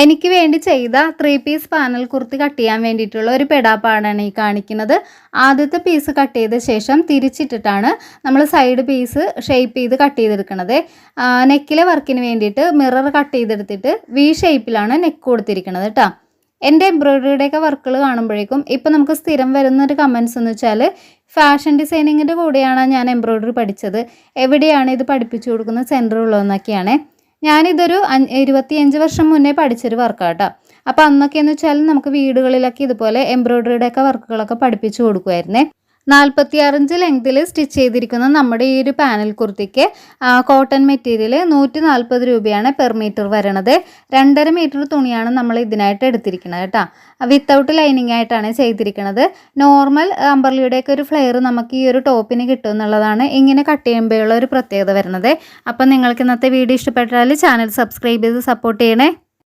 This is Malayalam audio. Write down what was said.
എനിക്ക് വേണ്ടി ചെയ്ത 3 പീസ് പാനൽ കുർത്തി കട്ട് ചെയ്യാൻ വേണ്ടിയിട്ടുള്ള ഒരു പെടാപ്പാടാണ് ഈ കാണിക്കുന്നത്. ആദ്യത്തെ പീസ് കട്ട് ചെയ്ത ശേഷം തിരിച്ചിട്ടിട്ടാണ് നമ്മൾ സൈഡ് പീസ് ഷേപ്പ് ചെയ്ത് കട്ട് ചെയ്തെടുക്കുന്നത്. നെക്കിലെ വർക്കിന് വേണ്ടിയിട്ട് മിറർ കട്ട് ചെയ്തെടുത്തിട്ട് വി ഷേപ്പിലാണ് നെക്ക് കൊടുത്തിരിക്കുന്നത് കേട്ടോ. എൻ്റെ എംബ്രോയ്ഡറിയുടെയൊക്കെ വർക്കുകൾ കാണുമ്പോഴേക്കും ഇപ്പോൾ നമുക്ക് സ്ഥിരം വരുന്നൊരു കമൻസ് എന്ന് വെച്ചാൽ ഫാഷൻ ഡിസൈനിങ്ങിൻ്റെ കൂടെയാണ് ഞാൻ എംബ്രോയ്ഡറി പഠിച്ചത്, എവിടെയാണ് ഇത് പഠിപ്പിച്ചു കൊടുക്കുന്നത് സെൻറ്റർ ഉള്ളതെന്നൊക്കെയാണ്. ഞാനിതൊരു 25 വർഷം മുന്നേ പഠിച്ചൊരു വർക്കാട്ടോ. അപ്പോൾ അന്നൊക്കെയെന്ന് വെച്ചാൽ നമുക്ക് വീടുകളിലൊക്കെ ഇതുപോലെ എംബ്രോയ്ഡറിയുടെയൊക്കെ വർക്കുകളൊക്കെ പഠിപ്പിച്ചു കൊടുക്കുമായിരുന്നേ. 46 ലെങ്തിൽ സ്റ്റിച്ച് ചെയ്തിരിക്കുന്ന നമ്മുടെ ഈ ഒരു പാനൽ കുർത്തിക്ക് കോട്ടൺ മെറ്റീരിയൽ 140 രൂപയാണ് പെർ മീറ്റർ വരണത്. 2.5 മീറ്റർ തുണിയാണ് നമ്മൾ ഇതിനായിട്ട് എടുത്തിരിക്കുന്നത് കേട്ടോ. വിത്തൗട്ട് ലൈനിങ് ആയിട്ടാണ് ചെയ്തിരിക്കുന്നത്. നോർമൽ അമ്പർലിയുടെയൊക്കെ ഒരു ഫ്ലെയർ നമുക്ക് ഈ ഒരു ടോപ്പിന് കിട്ടും എന്നുള്ളതാണ് ഇങ്ങനെ കട്ട് ചെയ്യുമ്പോഴുള്ള ഒരു പ്രത്യേകത വരുന്നത്. അപ്പം നിങ്ങൾക്ക് ഇന്നത്തെ വീഡിയോ ഇഷ്ടപ്പെട്ടാൽ ചാനൽ സബ്സ്ക്രൈബ് ചെയ്ത് സപ്പോർട്ട് ചെയ്യണേ.